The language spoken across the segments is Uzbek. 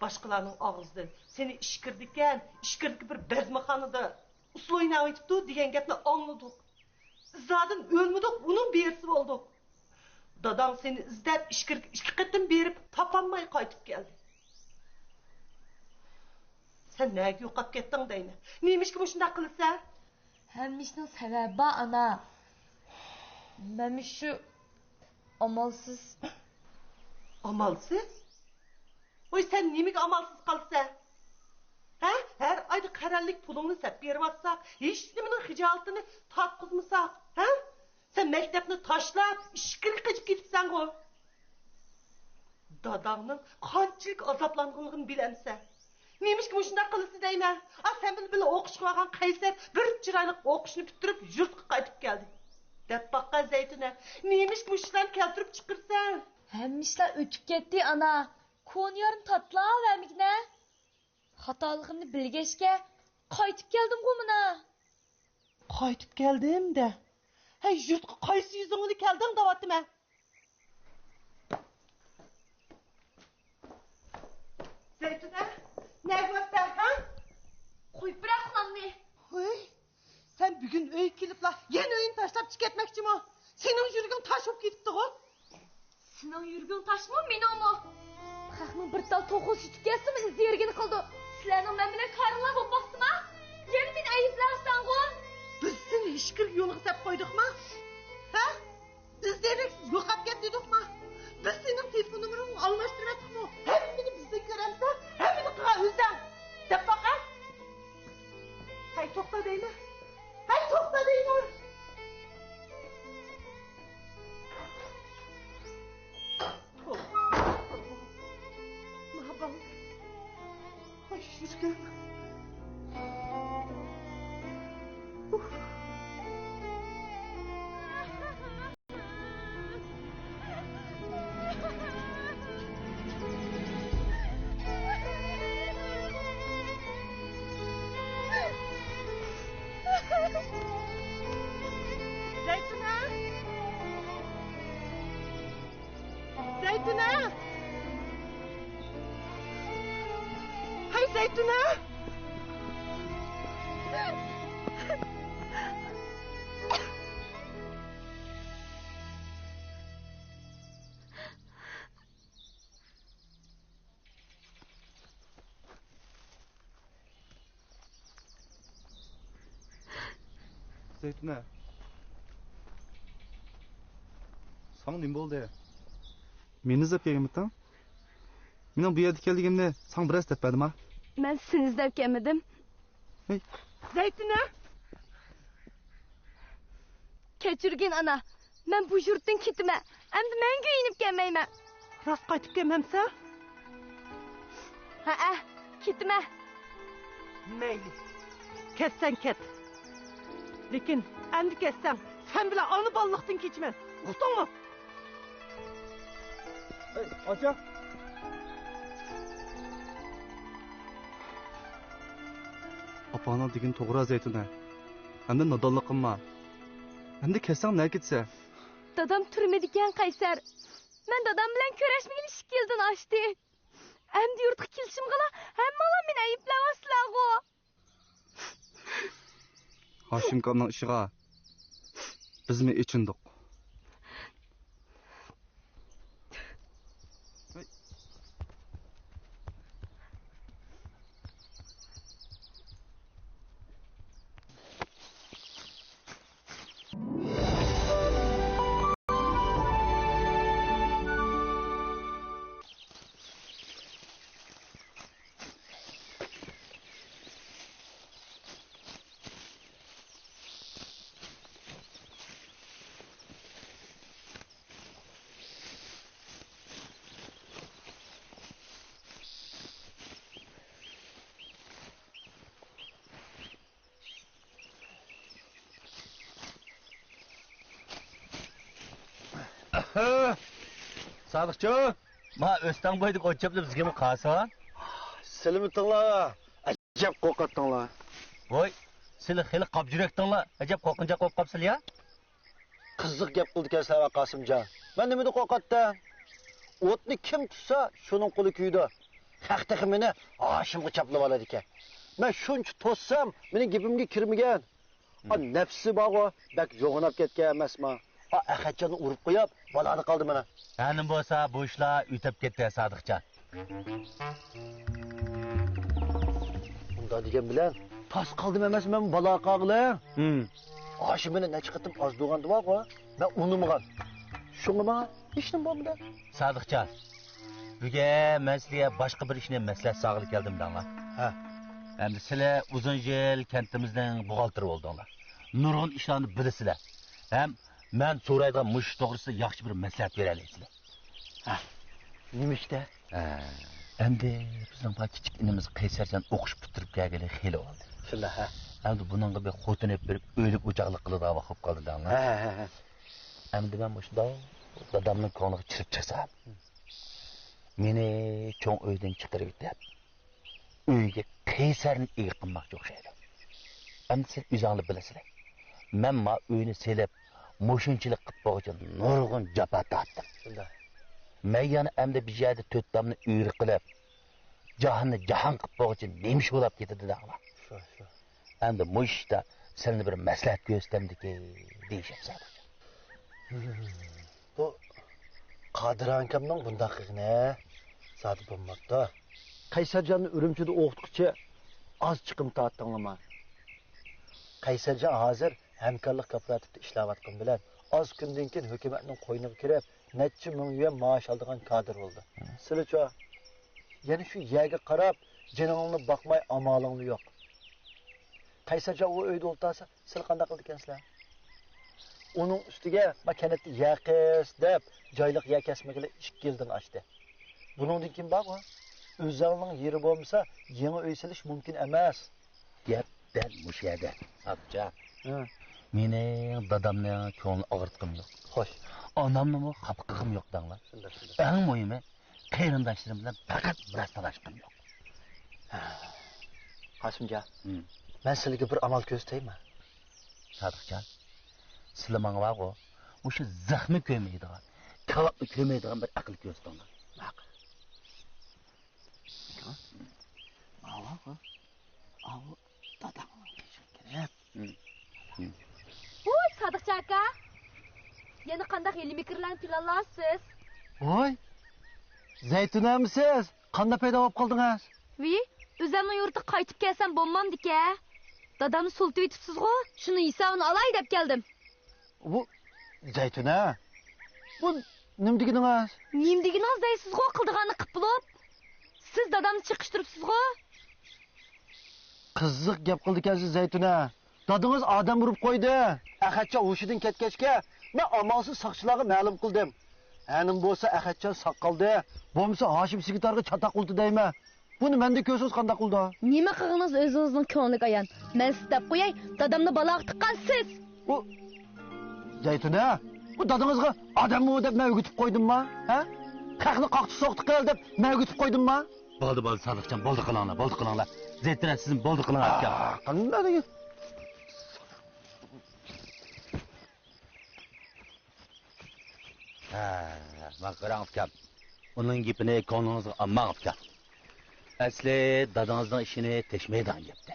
Başkalarının ağzından seni işkirdik bir bezmekanıda usul oynayıptı diyen gapni anladık. Zaten ölmedik, bunun birisi olduk. Dadan seni izlep işkirdik iki kıtım berip tapanmay kaytıp geldi. Sen neye yoqap kettin deyne? Neymiş ki bu şunda kılırsa? Hemmişnin sebebi ana. Ben şu amalsız. Amalsız? Oy sen nimek amalsız kalsa? Ha? Her ayda kararlık pulunu sep bermezsek, hiç nimenin hicalatını tatqızmasak, ha? Sen mektepni taşlap, işkilik qıcıp ketipsen go. Dadağının qançılık azaplanğanlığını bilemse. Neymiş ki bu şunda kılısı deyne? Sen bile okuş qılagan Qaysar bir çıraylık okuşunu bitirip yurtqa qaytıp geldi. Dep bakka Zeytune, neymiş ki bu işlerini keltirip çıkırsan? Hemmişler ötüp gitti ana. Konyarım tatlı vermek ne? Hatalığımı bilgeçke qaytıp geldim komuna. Qaytıp geldim de. Hey yurtqa qaysı yüzüngni keldin davatım ha? Zeytune, ne göster ha? Koyup bırak anne. Oy, sen bugün öy kelip la yeni öyün taşlap çıketmekçi mi? Senin yürgün taş olup ketipti o. Senin yürgün taş mı benim o? Kalkın bir tal toğuz sütüp gelsin mi izleyergini kıldı. Sizlerin ben bile karınlar bop baktım ha? Gel beni ayıplarsan o. Biz seni hiçbir yolu sep koyduk mu? Ha? İzleyerek yoqap get dedik mi? Biz senin telefon numarını almıştırmadık mı? Hepsini bizden göremse, hepsini kıra özden. Dep bak ha? Hay tokta değil mi? Hay tokta değil mi? Ne yapalım? Ay yürgün. Zeytune! Zeytune! Hay Zeytune! Zeytune. Sana nima bo'ldi? Meni izlab kelganmisan? Mening bu yerga kelganimni sen biraz tepmadimmi? Ben seni izlep gelmedim. Hey. Zeytune! Keçirgin ana. Ben bu yurttan gitme. Hem de ben giyinip gelmeyme. Rast qaytıp gelmemse? Ha gitme. Meyli. Ketsen ket. Lekin endi ketsen sen bile anı ballıqtın keçmen. Uqdun mu? Hey, acha. Apana degan to'g'ri Zeytuna. Endi nodonlik qilma. Endi ketsang ne ketsa? Dadam türmedikken Kaysar. Ben dadam bilen köreşmegin işik yıldan açtı. Hem de yurtqa kilişim qala hem mala meni ayıplavaslar go. Hashim kamning ishiga biz mi ichindik? Sadıkçı, ma östen boydik o'chapli bizga mi qasan? Selametinglar. Ajab qo'rqatdinglar. Voy, seni xili qop yurakdinglar. Ajab qo'rqincha qo'rqib qopsiz ya? Qiziq gap qildi-kanslar Qosimjon. Men nimada qo'rqatdim? O'tni kim tutsa, shuning qo'li kuydi. haqdagi meni Hoshimga chaplab oladi ekan. Men shuncha to'ssam, mening gapimga kirmagan. Nafsi bog'i bak yo'g'inab ketgan emasmi? Ahadjonni urib qo'yib, baloni qoldi mana. Hanim bo'lsa bu ishlar o'tib ketdi Sodiqjon. Bunda degan bilan tas qoldim emasmi men balo qog'li? Hoshim meni necha qitim ozdug'andi bor-ku, men unimgan. Shunga men hech nima bo'lmadi. Sodiqjon. Buga men sizga boshqa bir ishni maslahat sog'ilib keldim danglar. Ha. Endi sizlar uzun yil kentimizning buxgalteri bo'ldinglar. Nurg'un ishlarni bilasizlar. Ham men so'raydigan mush to'g'risida yaxshi bir maslahat bera olasizlar. Ha. Nima ishda? Endi bizning bu kichik inimiz Qaysarjon o'qish bitirib kelgani xeyli oldi. Shunday ha. Endi buningga bir xotin berib o'lik o'choqlik qilib vaqib qoldi danglar. Ha. Endi men mushda dadamning ko'ngliga chirib chiqsam. Meni cho'ng uydan chiqarib ketdi. Uyga Qaysarni ega qilmoqchi o'xshaydi. Endi siz o'zingiz bilasizlar. Men ma uyni selib, mo'shinchilik qilib qo'ygan nurg'un jafo tortdim. Shunday. Men yana endi bir yerda to'rt damni uyri qilib, jahonni jahon qilib qo'ygan nemish bo'lib ketdi danglar. Shu. Endi mushda sizlarni bir maslahat ko'rsatdimdiki, deyishibsan. Bu Qodir akamning bunday qilgani zot bo'lmoqda. Qaysarjonni Urumchida o'qituvchi oz chiqim tortdingmi? Qaysarjon hozir hamkorlik kooperativida ishlayotgan bilan oz kundan keyin hukumatning qo'yniga kirib, necha ming yuan maosh oladigan kadr bo'ldi. Sizlarcha yana shu yerga qarab, jiningni boqmay amalingni yo'q. Qaysarjon u uyda o'ltirsa, siz qanday qildingizlar? Onun üstüge makineti yakes deb joyliq yakesmekle 2 yıldan açtı. Bunun kim bak mı? Özalının yeri olmasa yeni öy silish mümkün emas. Gap dal mush yerda. Abja. Mening dadamning ko'ngli og'ritqim yo'q. Xo'sh. Onamning xafqig'im yo'q danglar. Eng muhimi, qarindoshlarim bilan faqat biroz talashqim yo'q. Hoshimjon, men sizga bir amal ko'rsataymi? Sodiqjon. Sizlar menga vaqo, o'sha zahmi ko'maydigan, kavobni ko'maydigan bir aql ko'rsatinglar. Aql. Vaqo. Avu dadamning kerak. Voy Sodiqjon aka. Yana qanday yeni fikrlarni planlaysiz? Voy. Zaytunamisiz? Qanday paydo bo'lib qoldingiz? Vi, o'zimning yurtga qaytib kelsam bo'lmamdiki. Dadamni sultib etibsiz-ku, shuni hisobini olay deb keldim. Bu Zaytuna. Bu nima deganingiz? Nima deganingiz deysiz-ku, qildiganni qilib bo'lib. Siz dadamni chiqishtiribsiz-ku. Qiziq gap qildi ekansiz Zaytuna. Dadingiz odam urib qo'ydi. Ahadjon hushidan ketgachga men amalsiz soqchilarga ma'lum qildim. Hanim bo'lsa Ahadjon soqqaldi. Bo'lmasa Hoshim Sigitarga chatoq qildi deymi? Buni menda ko'rsiz qanday qildi? Nima qilganingiz o'zingizning ko'ngliga ayon. Men siz deb qo'yay, dadamni baloq tiqqan siz. Bu Zaytuna, bu dadingizga odammi deb men o'gitib qo'ydimmi? Ha? Qaqni qoqti soqti qil deb men o'gitib qo'ydimmi? Bo'ldi, Sodiqjon, bo'ldi qilinglar. Zaytuna sizin bo'ldi qilinglar aka. Qanday degan? Maqarang aka. Uning gapini ko'nglingizga olmang aka. Asli dadangizning ishini teshmaydigan gapdi.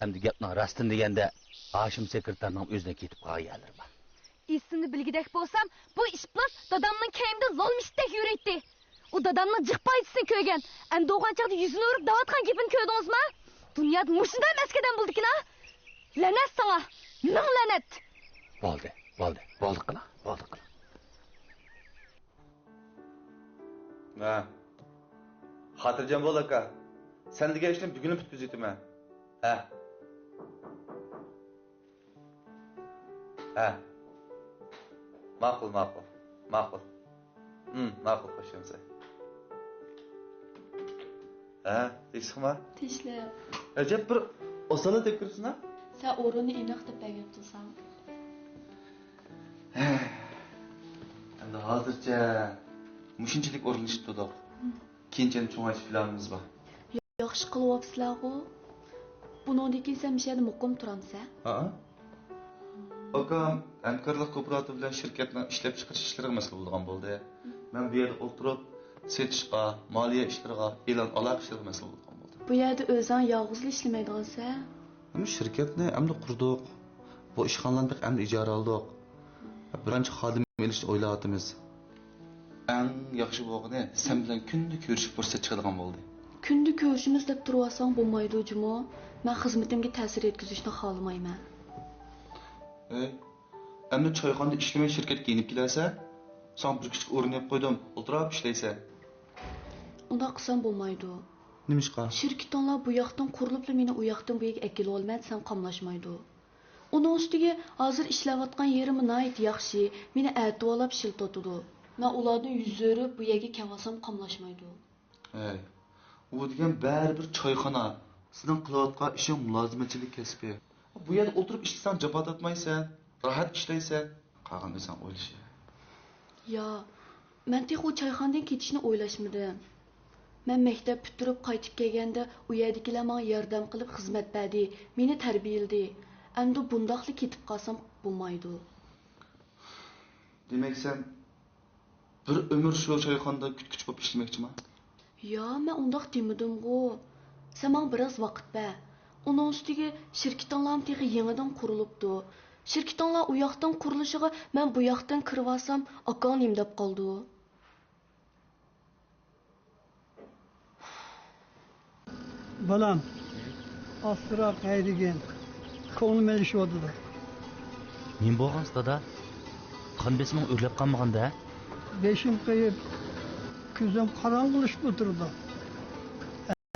Endi gapning rostini deganda Hoshim sekretarning o'zidan ketib qolganlar bor. Isini bilgidek bo'lsam, bu ish bilan dadamning kayimda zolmishdek yuraydi. U dadamning jiqpoyisini ko'rgan. Endi o'g'anchaqda yuzini urib davatgan gapini ko'rdingizmi? Dunyoda mushunday maskadan bo'ldikina? La'nat sana. Ming la'nat. Bo'ldi qiling. Ha. Xotirjam bo'l aka. Sen degan ishni bugun bitkazayman. Ha. Ma'qul. Ma'qul qo'shimsa. Tekshirma. Tishlar. Ajab bir osona deb turibsizmi? Sen o'rinni aniq deb berib tursan. Endi hozircha mushunchalik o'rganishib turdik. Keyinchalik cho'ng'ayish planimiz bor. Yaxshi qilyapsizlar-ku. Bundan keyin sen bir yerda muqim turamsan. Ha? Akam hamkorlik kooperativ bilan shirkatning ishlab chiqarish ishlariga mas'ul bo'lgan bo'ldi. Men bu yerda o'tirib, Setishqa, moliya ishlariga, e'lon aloqa ishlariga mas'ul bo'lgan bo'ldi. Bu yerda o'zing yolg'izla ishlamaydigansan. Ama şirketni endi qurdik. Bu ishxonalarni bir endi ijara oldik. Birinchi xodim elishni o'ylayapmiz. Eng yaxshi bo'lgani sen bilan kunda ko'rishib fursat chiqadigan bo'ldi. Kunda ko'rishimiz deb turasang bo'lmaydi jumo. Men xizmatimga ta'sir yetkazishni xohlamayman. Endi choyxonada ishlamay shirkatga yenib kelarsan, sen bir kichik o'rin olib qo'ydim, o'tirib ishlaysan. Unda qilsam bo'lmaydi. Nima ishqa? Shirkatlar bu yoqdan qurilib, meni u yoqdan bu yerga akilib olmaysan, qamlashmaydi. Uning ustiga hozir ishlayotgan yerim nihoyat yaxshi, meni atvolab shiltotdi. Men ularni yuzlari bu yerga kelmasam qamlashmaydi. U degan baribir choyxona. Sizning qilayotgan ishing mulozimatchilik kasbi. Bu yerda o'tirib ishlasan, javob tatmaysan, rahat ishlaysan, qolgan desan o'ylashi. Ya, men texu choyxonadan ketishni o'ylashmadim. Men maktab bitirib qaytib kelganda u yerdagilar menga yordam qilib xizmat berdi, meni tarbiyaladi. Endi bundoqli ketib qolsam bo'lmaydi. Demak sen bir umr shu choyxonada kutkuch bo'lib ishlamoqchiman? Ya, men undoq demadim-ku. Sen menga biroz vaqt ber. Uning ustiga shirkatinglar texi yangidan qurilibdi. Shirkatinglar u yoqdan qurilishiga men bu yoqdan kirib olsam, akanim deb qoldi. Balam, astırak haydigen, ko'nglim elishiyotdi. Men bo'lgansiz dada. Qon besiming o'rlab qolmaganda? Beşim kayıp, ko'zim qorong'ilashib o'tirdi.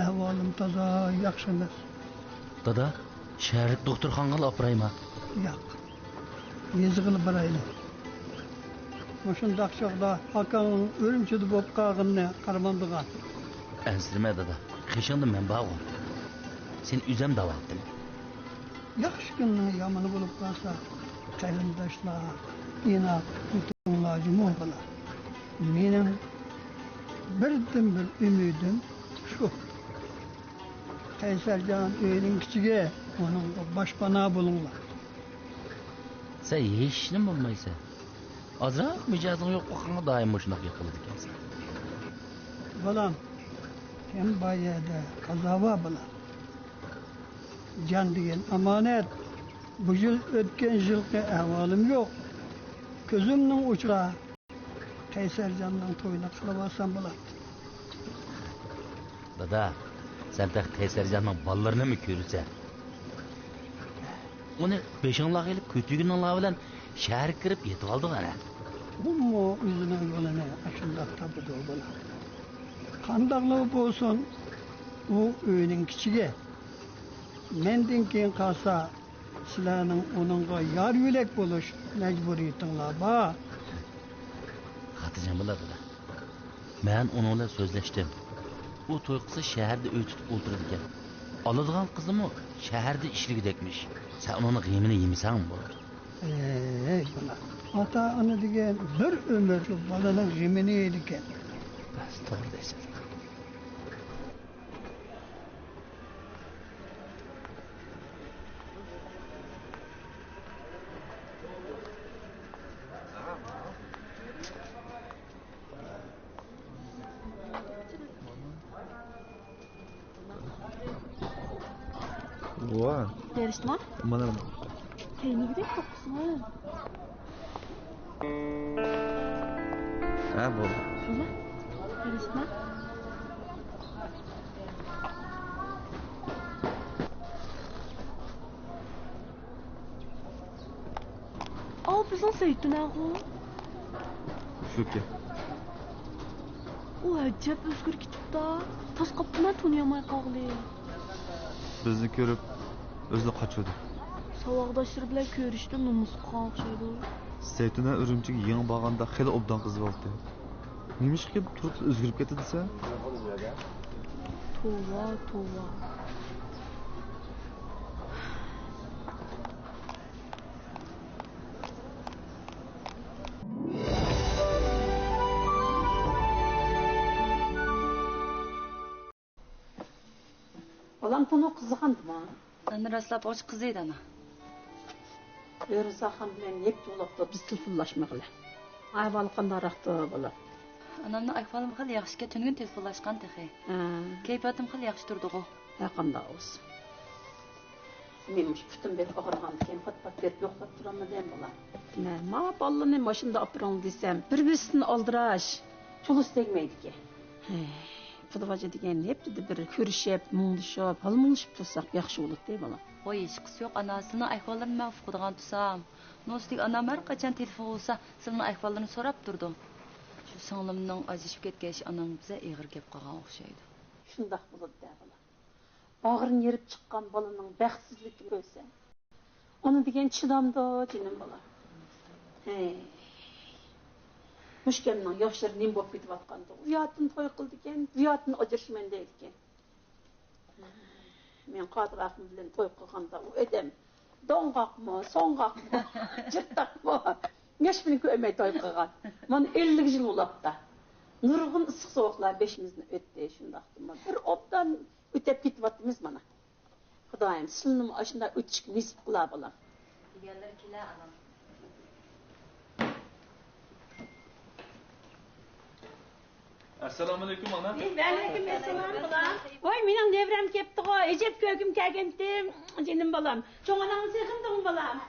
Ahvolim toza yaxshi emas. Dada, shaharlik doktorxonaga olib boraymi? Yo'q. Yezig'ilib borayli. O'shundaq chog'da akam o'limchida bo'lib qolganini qaramamdigan. Ansirma dada. Qishingda men borg'im. Sen uzam davatding. Yaxshi kunning yomoni bo'lib qolsa, qarindoshlar, ina butunlar jumuh bo'lar. Mening birdan bir ümidim şu. Qaysarjon uyning kichiga onun boshpana bo'linglar. Sen hechni bilmaysan. Ozroq mijozing yo'q bo'lganda doim shunday qiladi ekansan. Balam, hem bayada qazava bo'lar. Jon degan omonat. Bu yil o'tgan yilgi ahvolim yo'q. Ko'zimning uchra Qaysarjonning to'yini qilib olsam bo'ladi. Dada, sen de Qaysarjonning bolalarini mi ko'rsan? Uni beshinloq elib ko'tiginlar bilan shahar kirib yetib oldi ana. Ummo o'zining yo'lini shundoq topdi bo'lar. Qandaqlar bo'lsin, u uyning kichiga. Mendan keyin qolsa, sizlarning uningga yor yo'lak bo'lish majburiyatinglar bor. Xatijan biladi da. Men uni bilan so'zlashdim. U to'y qilsa shaharda uy tutib o'tirar ekan. Oladigan qizimi shaharda ishligidekmish. Sen uning g'imini yemisan bo'ladi. Bular. Ota-ona degan bir umr bolaning g'imini yeydi ekan. Bas, to'g'ri deysan. Wow. Yarışma? Mana Peynirde kokusu. ha bu. Şöyle. Yarışma. Aa, bizim Zeytun ağa. Shuki. O acayip özgür kitip da. Taş kapına tanıyamay qaldı. Bizni ko'rib o'zini qochirdi. Savaqdaşlar bilan ko'rishdim, nomusga qo'ydi. Zaytuna Urumchiga yangi borganda xeyli obdan qizib oldi. Nimishki turib o'zgarib ketdi desa? Tova, tova. Olam bunu kızıqandı mı? Sen rastlap hoş kızıydı ana. Rıza han bilen yek dolapta biz tılfıllaşmaqla. Ayvalı qandaraqtı bolar. Anamning ahvolim xil yaxshiga tungin telefonlashgan tehi. Kayfiyatim xil yaxshi turdi-ku. Qanday olsun. Menmiş bütün bir ağırğanken pat verip yoklap duramadım bula. Ma balını maşında apıran desem, bir-birisini aldıraş. Çulus tegmeydi ki. Fıdıvacı degen hep dedi bir körüşüp, muңluşup, halmuңluşup tursak yaxşı olur dey bala. Oy, hech qisi yo'q. Anasini ahvollarini men uqadigan tursam. Nostik anam har qachon telefon bo'lsa, sizning ahvollarini so'rab turdi. Shu singlimning ajishib ketgach, anam bize ig'ir gap qilgan o'xshaydi. Şundak bulur dey bala. Bağırın yerip çıkan balının bəxtsizlik görse. Onu degen çidamda canım bala. Müşkemden yaşları nim bop bitip atkandı. Uyatın toy kıldı ken, uyatın acırşmen deydi ken. Men kadir akım bilen toy kılganda o edem. Donqaq mı, sonqaq mı, cırtaq mı? Neş bilin köymey toy kılgan. Man 50 yıl ulapta. Nurgun ısık soğuklar beşimizden öttü şundaqtı. Bir obdan ötep gitip attınız bana. Xudayım, sılınım aşında ötüşük nisip kıla bulam. Diğerler kila anam. Assalomu alaykum ana. Aleyküm selam bulam. Oy, mening devrem kepti go, ejep kögüm kelgenti, jenim balam. Çoğ ananı sekindim balam.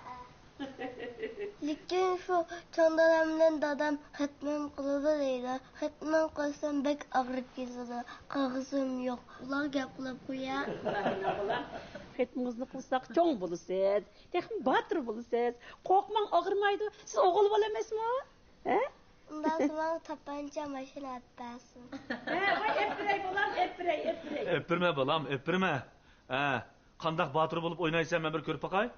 Lekin şu çandalarımdan dadam hatmam kılıdı deydi. Hatmam kılsam bek ağrıp gezdi. Kağızım yok. Ular gap kılıp koyar. Hatmımızı kılsak çoğ bulursunuz. Tekin batır bulursunuz. Korkman ağırmaydı. Siz oğul bol emesmi? Ondan sonra tapanca maşına atarsın. Vay epirey balam, epirey. Öpürme balam, öpürme. Qandaq batır bolup oynaysan men bir körüp bakay.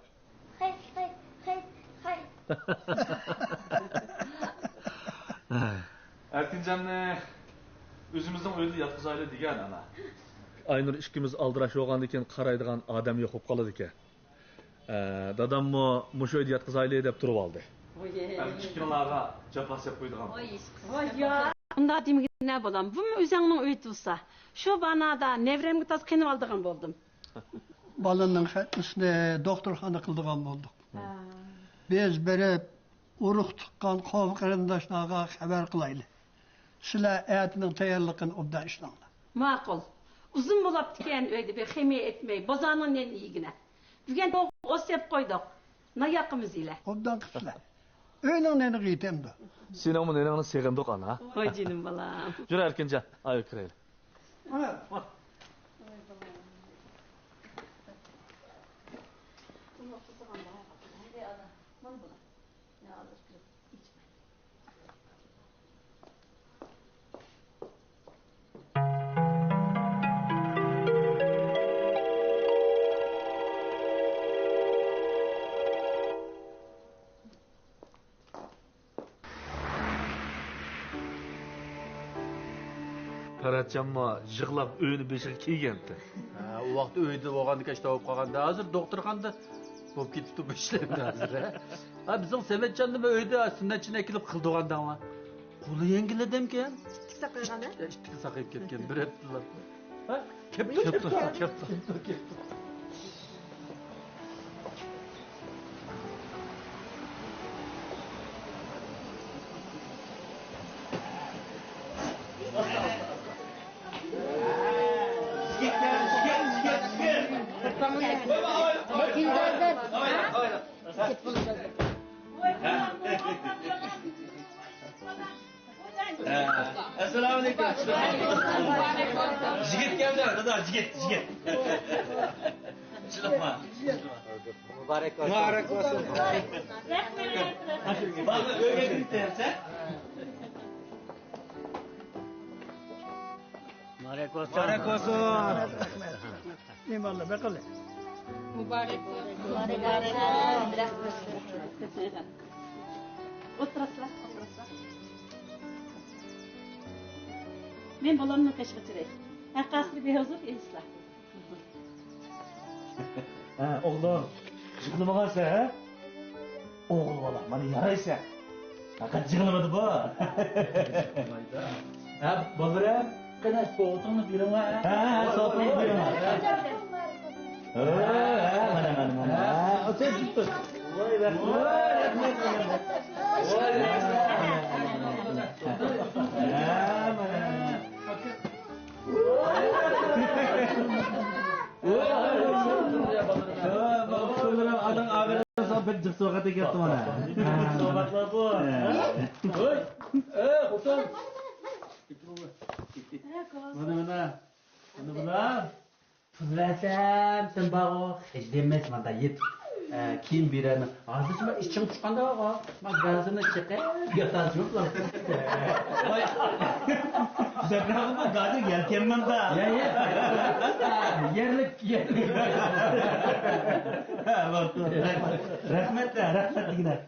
Hay. Erkincanni özümüzün öyle yatkızaylı degen ana. Aynur ikimiz aldıraş olgan eken qaraydigan adam yo'q bo'lib qoladi ekan. Dadam mushu yerda yatkızaylı deb turib oldi. Kichkinalarga japas yap qo'ydigan. Vay ya. Bunda demigi ne balam? Bu mu özüngning uyi tursa? Şu banada nevremge tas qinib aldığan boldum. Balının xətmisini doktorxana qıldığan bolduq. Biz berip uruq tıqqan qov qarindaşlarga xabar qilaylı. Sizlar ayatının tayyorligini obdan işlanglar. Ma'qul. Uzun bo'lib ken uyda bir ximiya etmey, bozorning neyigine. Bugun o'sib qo'ydik. Nayaqimiz ile. Obdan qıslar. Öyning neni qiyitemdi. Sening bu neningni seg'indiq ana. Voy jinim balam. Jur Erkinjon, ayo kiraylik. Ana. Qaratjanma yig'lab uyini beshiga kelgandi. O vaqt uyda bo'lganda ishda bo'lib qolganda, hozir doktorxonada bo'lib ketibdi bu ishlar hozir. Bizning Sametjon nima uyda sunnatchini kelib qildiganda-ma. Qo'li yengilladimkan. Tiksa qo'yganda? Tiksa saqayib ketgan, bir haftalar. Ha? Kepti. Assalomu alaykum. Jigit keldi, dada, jigit. Chiqma. Muborak bo'lsin. Ba'zi uyga kiribsan? Muborak bo'lsin. Eyvallah bakalım. Mübarek olsun. Oturaslar. Men balamni qishga chiray. Haqqasli behuzur inslar. Oğlum, yig'lamagansan, ha? O'g'il bola, mana yaraysan. Faqat yig'lamadı bu. Ha, bolam, qana so'tini beraman. Ha, so'tini beraman. Mana. O'tib tutdi. Voy rahmat. Adın ağabeyden sohbet cık sohbete gitti bana. Sohbetler bu. Oy. Kurtar. Mana. Mana bular? Tuzlasam, sen bağı hiç demez manda yet. Kim bireni. Azıcık mı içim çıkanda o. Bak gazını çıkar. Yatar yok lan. Zaten bu gazı gelken manda. Ya. Yerlik. Bak. Rahmet gider.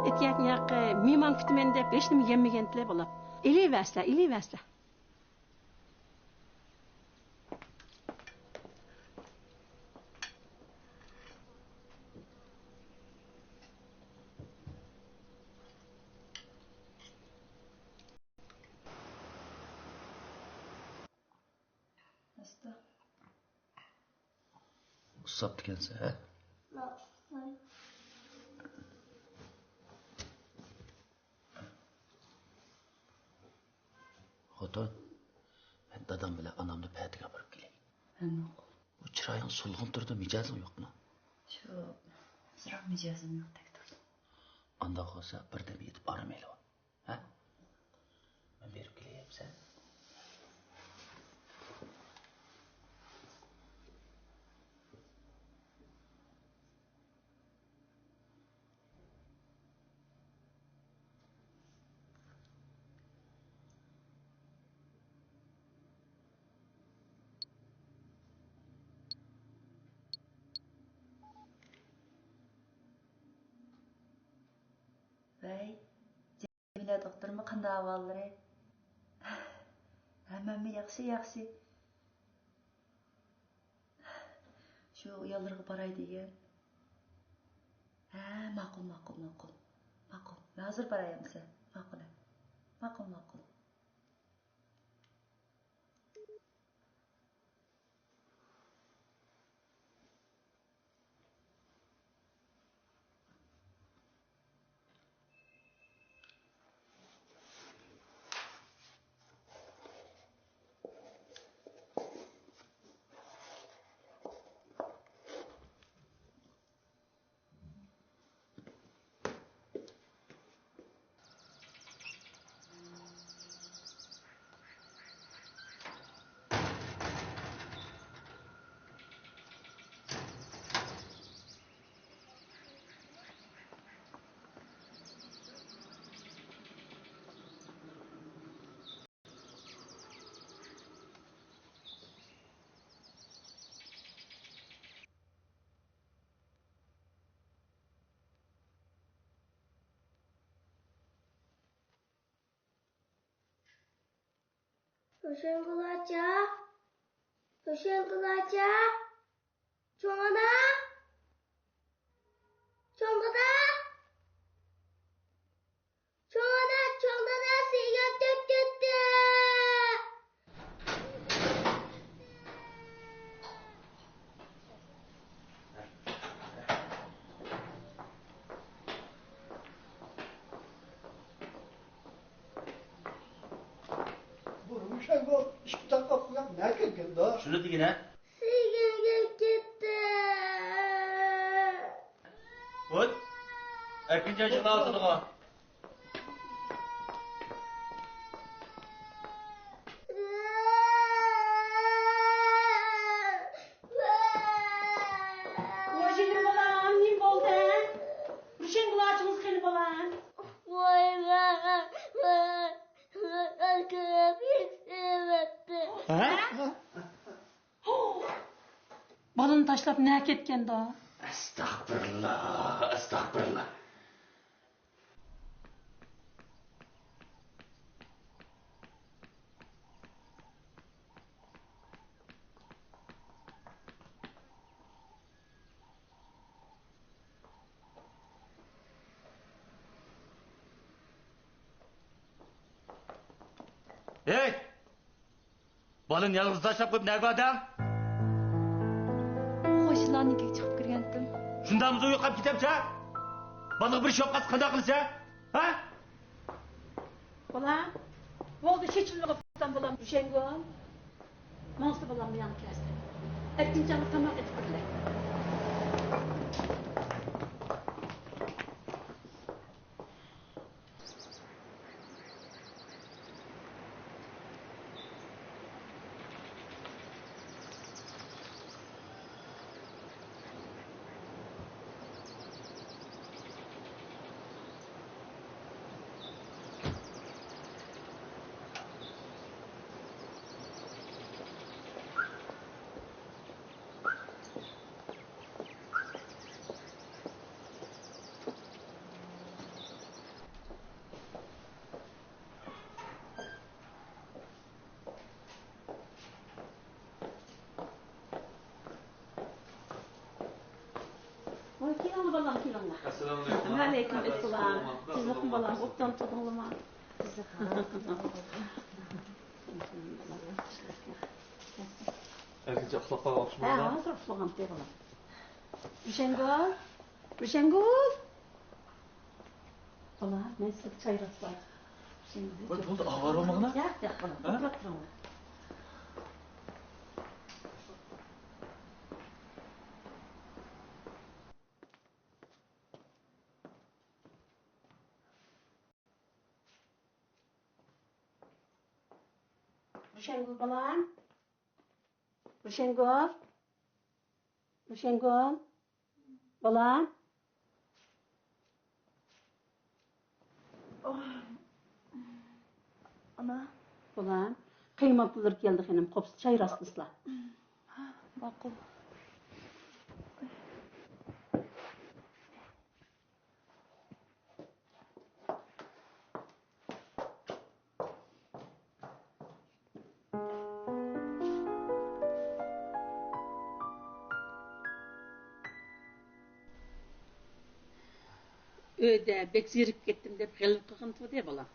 Etiyat mimon kutmen deb hech nima yemaganlar bo'lib. Ilayverslar. Usab ekansan, ha? Xotin, men dadam bilan onamni paytiga borib kelay. Bu chiroying sulg'un turdi, mijozing yo'qmi? Shu, sira mijozim yo'qdek turdi. Anda bo'lsa birdam yetib boramayli. Ha? Men berib kelyapsan. Vay, Cemile doktoruma qanday ahvollari? Hammamni yaxshi. Shu yollarga boray degan. Ha, ma'qul. Hozir boraymiz. Ma'qul. Hüseyin Kulaça, Çoğana, sigar döktü. Sen bu iki dakika falan ne geldi daha? Şunu digine. Sigar gitti. O't. Erkincan çıkla altına. Hoşçakalın balam, ne oldu? Rüşen kulağımız keli balam. Vay arkadaşım sevmedi. Balını taşlap ne ketken daha? Estağfurullah. Hey! Balın yalnız taşlap koyup nerede adam? Qo'shnilarnikiga chiqib kirgandim. Shundamız uyuqab ketamsa? Balık bir şokqat qanday qilsa? Ha? Bolam, bo'ldi shechilib qolsam bolam Rushengon. Monsta bolamni yana kelsin. Aytinchani tamoq etib birlar. Keling bolam, kelinglar. Assalomu alaykum. Va alaykum assalom. Sizlarning bolam o'tdan tudinglarmi? Erkincha uxlab qolmoqchiman. Ha, hozir uxlagan bolam. Rushengul. Rushengul. Bolam, men sizga choy raslar. Bo'ldi, avvaromag'na? Yo'q, bolam. O'tirib turinglar. Rushengul bolam. Rushengul. Rushengul. Bolam. Ana, Bolam. Kıymatlılar geldi hanım. Kopsu çay rastlısla. ma'qul. Öde bek zirip kettim dep gelip kıkıntı diye bolam.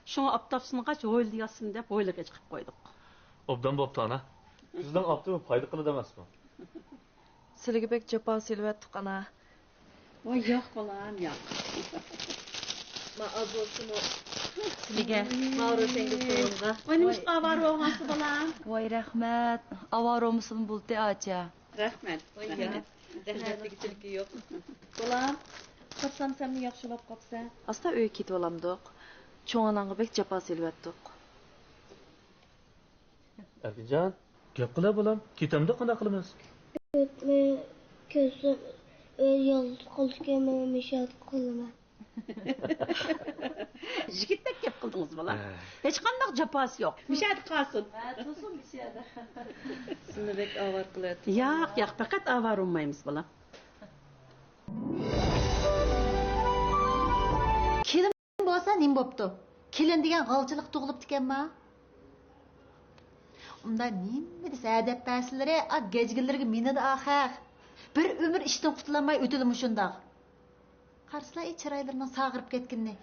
Şuna aptapsıngaç hoylu yasın dep hoyluga çıkıp koyduk. Obdan bo'pti ana. Bizdan optimi foyda qiladi emasmi? Sizlarga bek jafo silyaptiq ana. Voy yo'q bolam, yo'q. Ma azosini sizlarga Mavrushengiz to'g'riga. Voy nimishqa var olgansı bolam. Voy rahmat. Avaromisin bo'ldi acha. Rahmat. Voy rahmat. Rahmatligichiniki yo'q. Bolam, qatsam senni yaxshilab qopsa. Asta uyga ketib olamdiq. Cho'ng onangga bek jafo silyaptiq. Erkinjon, gap qila bo'lam. Ketamda qanday qilamiz? Men ko'zim yolg'iz qolishga mishat qilaman. Jigitdek gap qildingiz bolam. Hech qanday jafosi yo'q. Mishat qalsin. Ha, to'sin bishada. Sizni bek avar qilyapti. Yo'q, yo'q, faqat avar olmaymiz bolam. Kelin bo'lsa nim bo'pti. Kelin degan g'alchilik tug'ilibdi ekanmi? Unda nima desa adab darslari, gejgillarga minadi axir. Bir umr ishdan qutulolmay o'tilmi shundoq. Qarslar chiroylarining sag'irib ketganini.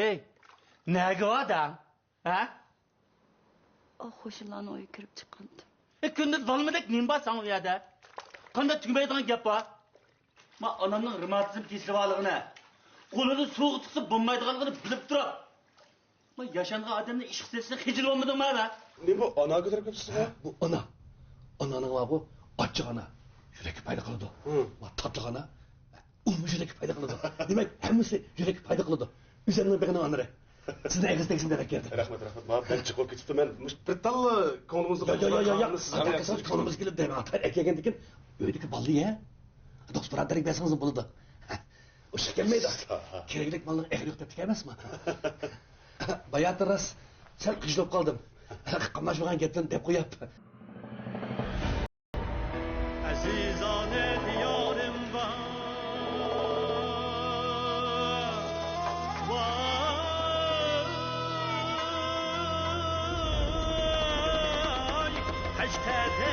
Ey! Nega adam? Ha? Qo'shnilarni uyga kirib chiqqandim. Kunduz valmadak nim bor san u yerda? Qanday tugmaydigan gap bor? Ma onamning revmatizm kesilganligini, qo'lini suv tiqib bo'lmaydiganligini bilib turib. Ma yashangan odamning ishq sesini xijil bo'lmadingmi ha? Ne bu ana ko'tarib kelibsiz ha? Bu ana. Ananing var bu achchiq ana. Yurakka paydo qiladi. Va tatli ana. Umumiy yurakka paydo qiladi. Demak, hammasi yurakka paydo qiladi. Üzerinden birine anları. Sizin eğiz teksin demek geldi. Rahmet. Bana ben çıkıp gittim ben. Bir talla konumuzu Ya. Hatta konumuz gelip de ben erkeğen dikim. Öyle ki ballı ya. Dost biraderik besiniz buludu. O şey gelmeydi. Kereklik malın ehli yok tepki gelmez mi? Bayatı ras. Sen kışılıp kaldın. Kanlaşmadan gittin dep koyup. Azizane diyarım var. Vay, kaçtede